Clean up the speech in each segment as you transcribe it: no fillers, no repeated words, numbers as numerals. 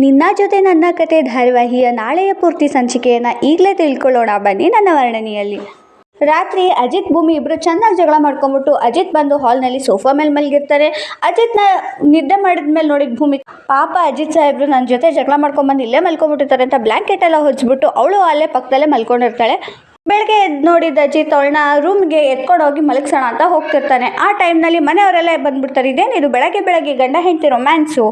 ನಿನ್ನ ಜೊತೆ ನನ್ನ ಕತೆ ಧಾರಾವಾಹಿಯ ನಾಳೆಯ ಪೂರ್ತಿ ಸಂಚಿಕೆಯನ್ನು ಈಗಲೇ ತಿಳ್ಕೊಳ್ಳೋಣ ಬನ್ನಿ ನನ್ನ ವರ್ಣನೆಯಲ್ಲಿ. ರಾತ್ರಿ ಅಜಿತ್ ಭೂಮಿ ಇಬ್ಬರು ಚೆನ್ನಾಗಿ ಜಗಳ ಮಾಡ್ಕೊಂಬಿಟ್ಟು ಅಜಿತ್ ಬಂದು ಹಾಲ್ನಲ್ಲಿ ಸೋಫಾ ಮೇಲೆ ಮಲಗಿರ್ತಾರೆ. ಅಜಿತ್ನ ನಿದ್ದೆ ಮಾಡಿದ್ಮೇಲೆ ನೋಡಿದ ಭೂಮಿ ಪಾಪ ಅಜಿತ್ ಸಾಹೇಬ್ರು ನನ್ನ ಜೊತೆ ಜಗಳ ಮಾಡ್ಕೊಂಬಂದು ಇಲ್ಲೇ ಮಲ್ಕೊಂಡ್ಬಿಟ್ಟಿರ್ತಾರೆ ಅಂತ ಬ್ಲ್ಯಾಂಕೆಟ್ ಎಲ್ಲ ಹೊಚ್ಬಿಟ್ಟು ಅವಳು ಅಲ್ಲೇ ಪಕ್ಕದಲ್ಲೇ ಮಲ್ಕೊಂಡಿರ್ತಾಳೆ. ಬೆಳಗ್ಗೆ ಎದ್ದು ನೋಡಿದ ಅಜಿತ್ ಅವಳನ್ನ ರೂಮ್ಗೆ ಎತ್ಕೊಂಡು ಹೋಗಿ ಮಲಗಿಸೋಣ ಅಂತ ಹೋಗ್ತಿರ್ತಾನೆ. ಆ ಟೈಮ್ನಲ್ಲಿ ಮನೆಯವರೆಲ್ಲ ಬಂದ್ಬಿಡ್ತಾರೆ. ಇದೇನಿದು ಬೆಳಗ್ಗೆ ಬೆಳಗ್ಗೆ ಗಂಡ ಹೆಂಡತಿ ರೊಮ್ಯಾನ್ಸು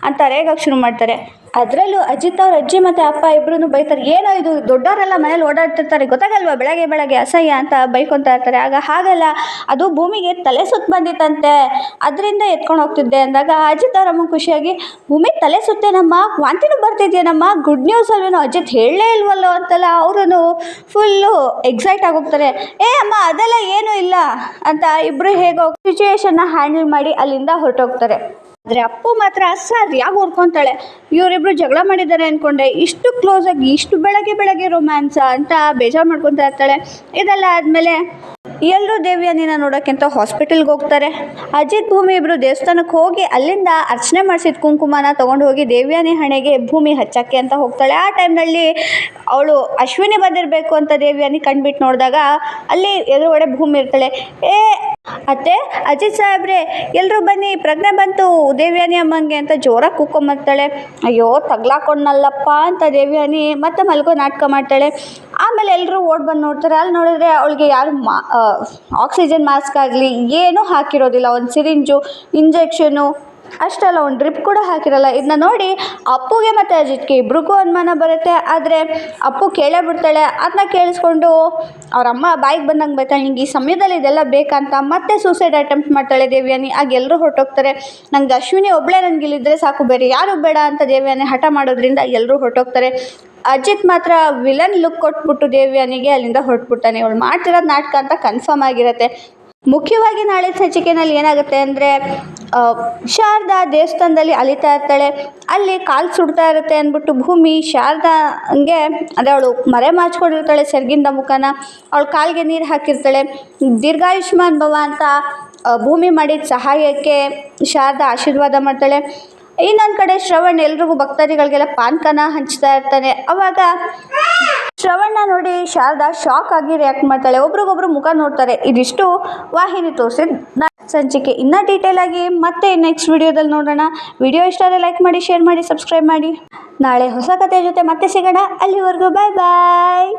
ಅಂತ ರೇಗಕ್ಕೆ ಶುರು ಮಾಡ್ತಾರೆ. ಅದರಲ್ಲೂ ಅಜಿತ್ ಅವ್ರ ಅಜ್ಜಿ ಮತ್ತು ಅಪ್ಪ ಇಬ್ಬರೂ ಬೈತಾರೆ. ಏನೋ ಇದು ದೊಡ್ಡವರೆಲ್ಲ ಮನೇಲಿ ಓಡಾಡ್ತಿರ್ತಾರೆ ಗೊತ್ತಾಗಲ್ವಾ ಬೆಳಗ್ಗೆ ಬೆಳಗ್ಗೆ ಅಸಹ್ಯ ಅಂತ ಬೈಕೊತಾ ಇರ್ತಾರೆ. ಆಗ ಹಾಗಲ್ಲ, ಅದು ಭೂಮಿಗೆ ತಲೆ ಸುತ್ತ ಬಂದಿತ್ತಂತೆ, ಅದರಿಂದ ಎತ್ಕೊಂಡು ಹೋಗ್ತಿದ್ದೆ ಅಂದಾಗ ಅಜಿತ್ ಅವ್ರ ಅಮ್ಮ ಖುಷಿಯಾಗಿ ಭೂಮಿ ತಲೆ ಸುತ್ತೇನಮ್ಮ, ವಾಂತಿನೂ ಬರ್ತಿದ್ಯೇನಮ್ಮ, ಗುಡ್ ನ್ಯೂಸ್ ಅಲ್ವೇನೋ ಅಜಿತ್ ಹೇಳಲೇ ಇಲ್ವಲ್ಲೋ ಅಂತೆಲ್ಲ ಅವರು ಫುಲ್ಲು ಎಕ್ಸೈಟ್ ಆಗೋಗ್ತಾರೆ. ಅಮ್ಮ ಅದೆಲ್ಲ ಏನೂ ಇಲ್ಲ ಅಂತ ಇಬ್ಬರು ಹೇಗೋ ಸಿಚುವೇಶನ್ನ ಹ್ಯಾಂಡಲ್ ಮಾಡಿ ಅಲ್ಲಿಂದ ಹೊರಟೋಗ್ತಾರೆ. ಆದರೆ ಅಪ್ಪು ಮಾತ್ರ ಸರಿಯಾಗಿ ಓದ್ಕೊತಾಳೆ. ಇವರಿಬ್ರು ಜಗಳ ಮಾಡಿದ್ದಾರೆ ಅಂದ್ಕೊಂಡೆ, ಇಷ್ಟು ಕ್ಲೋಸಾಗಿ ಇಷ್ಟು ಬೆಳಗ್ಗೆ ಬೆಳಗ್ಗೆ ರೊಮ್ಯಾನ್ಸ ಅಂತ ಬೇಜಾರು ಮಾಡ್ಕೊತಾ ಇರ್ತಾಳೆ. ಇದೆಲ್ಲ ಆದಮೇಲೆ ಎಲ್ಲರೂ ದೇವ್ಯಾನಿನ ನೋಡೋಕ್ಕೆ ಅಂತ ಹಾಸ್ಪಿಟಲ್ಗೆ ಹೋಗ್ತಾರೆ. ಅಜಿತ್ ಭೂಮಿ ಇಬ್ಬರು ದೇವಸ್ಥಾನಕ್ಕೆ ಹೋಗಿ ಅಲ್ಲಿಂದ ಅರ್ಚನೆ ಮಾಡಿಸಿದ ಕುಂಕುಮನ ತೊಗೊಂಡು ಹೋಗಿ ದೇವ್ಯಾನಿ ಹಣೆಗೆ ಭೂಮಿ ಹಚ್ಚಕ್ಕೆ ಅಂತ ಹೋಗ್ತಾಳೆ. ಆ ಟೈಮ್ನಲ್ಲಿ ಅವಳು ಅಶ್ವಿನಿ ಬಂದಿರಬೇಕು ಅಂತ ದೇವ್ಯಾನಿ ಕಣ್ಬಿಟ್ಟು ನೋಡಿದಾಗ ಅಲ್ಲಿ ಎದುರುಗಡೆ ಭೂಮಿ ಇರ್ತಾಳೆ. ಅತ್ತೆ ಅಜಿತ್ ಸಾಹೇಬ್ರೆ ಎಲ್ಲರೂ ಬನ್ನಿ, ಪ್ರಜ್ಞೆ ಬಂತು ದೇವ್ಯಾನಿ ಅಮ್ಮಂಗೆ ಅಂತ ಜೋರಾಗಿ ಕೂಕೊಂಬರ್ತಾಳೆ. ಅಯ್ಯೋ ತಗ್ಲಾಕೊಂಡ್ನಲ್ಲಪ್ಪ ಅಂತ ದೇವ್ಯಾನಿ ಮತ್ತೆ ಮಲ್ಕೋ ನಾಟಕ ಮಾಡ್ತಾಳೆ. ಆಮೇಲೆ ಎಲ್ಲರೂ ಓಡ್ ಬಂದು ನೋಡ್ತಾರೆ. ಅಲ್ಲಿ ನೋಡಿದ್ರೆ ಅವಳಿಗೆ ಯಾರು ಆಕ್ಸಿಜನ್ ಮಾಸ್ಕ್ ಆಗಲಿ ಏನೂ ಹಾಕಿರೋದಿಲ್ಲ. ಒಂದು ಸಿರಿಂಜು, ಇಂಜೆಕ್ಷನು ಅಷ್ಟಲ್ಲ, ಒಂದು ಡ್ರಿಪ್ ಕೂಡ ಹಾಕಿರಲ್ಲ. ಇದನ್ನ ನೋಡಿ ಅಪ್ಪುಗೆ ಮತ್ತು ಅಜಿತ್ಗೆ ಇಬ್ರಿಗೂ ಅನುಮಾನ ಬರುತ್ತೆ. ಆದರೆ ಅಪ್ಪು ಕೇಳೇ ಬಿಡ್ತಾಳೆ. ಅದನ್ನ ಕೇಳಿಸ್ಕೊಂಡು ಅವರಮ್ಮ ಬಾಯಿಗೆ ಬಂದಂಗೆ ಬೈತಾಳೆ, ನಿಂಗೆ ಈ ಸಮಯದಲ್ಲಿ ಇದೆಲ್ಲ ಬೇಕಂತ ಮತ್ತೆ ಸೂಸೈಡ್ ಅಟೆಂಪ್ಟ್ ಮಾಡ್ತಾಳೆ ದೇವ್ಯಾನಿ. ಆಗ ಎಲ್ಲರೂ ಹೊರಟೋಗ್ತಾರೆ. ನಂಗೆ ಅಶ್ವಿನಿ ಒಬ್ಬಳೇ ನನಗೆ ಇಲ್ಲಿದ್ದರೆ ಸಾಕು, ಬೇರೆ ಯಾರು ಬೇಡ ಅಂತ ದೇವ್ಯಾನಿ ಹಠ ಮಾಡೋದ್ರಿಂದ ಎಲ್ಲರೂ ಹೊರಟೋಗ್ತಾರೆ. ಅಜಿತ್ ಮಾತ್ರ ವಿಲನ್ ಲುಕ್ ಕೊಟ್ಬಿಟ್ಟು ದೇವ್ಯಾನಿಗೆ ಅಲ್ಲಿಂದ ಹೊರಟ್ಬಿಡ್ತಾನೆ. ಇವಳು ಮಾಡ್ತಿರೋದು ನಾಟಕ ಅಂತ ಕನ್ಫರ್ಮ್ ಆಗಿರುತ್ತೆ. ಮುಖ್ಯವಾಗಿ ನಾಳೆ ಸಂಚಿಕೆಯಲ್ಲಿ ಏನಾಗುತ್ತೆ ಅಂದರೆ ಶಾರದಾ ದೇವಸ್ಥಾನದಲ್ಲಿ ಅಲಿತಾ ಇರ್ತಾಳೆ. ಅಲ್ಲಿ ಕಾಲು ಸುಡ್ತಾ ಇರುತ್ತೆ ಅಂದ್ಬಿಟ್ಟು ಭೂಮಿ ಶಾರದಾಂಗೆ ಅಂದರೆ ಅವಳು ಮರೆ ಮಾಚ್ಕೊಂಡಿರ್ತಾಳೆ ಸೆರಗಿಂದ ಮುಖನ. ಅವಳು ಕಾಲಿಗೆ ನೀರು ಹಾಕಿರ್ತಾಳೆ. ದೀರ್ಘಾಯುಷ್ಮಾನ್ ಭವ ಅಂತ ಭೂಮಿ ಮಾಡಿದ ಸಹಾಯಕ್ಕೆ ಶಾರದಾ ಆಶೀರ್ವಾದ ಮಾಡ್ತಾಳೆ. ಇನ್ನೊಂದು ಕಡೆ ಶ್ರವಣ್ ಎಲ್ರಿಗೂ ಭಕ್ತಾದಿಗಳಿಗೆಲ್ಲ ಪಾನ್ಕನ ಹಂಚ್ತಾ ಇರ್ತಾನೆ. ಅವಾಗ ಶ್ರವಣ್ನ ನೋಡಿ ಶಾರದಾ ಶಾಕ್ ಆಗಿ ರಿಯಾಕ್ಟ್ ಮಾಡ್ತಾಳೆ. ಒಬ್ರಿಗೊಬ್ರು ಮುಖ ನೋಡ್ತಾರೆ. ಇದಿಷ್ಟು ವಾಹಿನಿ ತೋರಿಸಿದ ಸಂಚಿಕೆ. ಇನ್ನೂ ಡೀಟೇಲ್ ಆಗಿ ಮತ್ತೆ ನೆಕ್ಸ್ಟ್ ವಿಡಿಯೋದಲ್ಲಿ ನೋಡೋಣ. ವಿಡಿಯೋ ಇಷ್ಟ ಆದರೆ ಲೈಕ್ ಮಾಡಿ, ಶೇರ್ ಮಾಡಿ, ಸಬ್ಸ್ಕ್ರೈಬ್ ಮಾಡಿ. ನಾಳೆ ಹೊಸ ಕಥೆಯ ಜೊತೆ ಮತ್ತೆ ಸಿಗೋಣ. ಅಲ್ಲಿವರೆಗೂ ಬಾಯ್ ಬಾಯ್.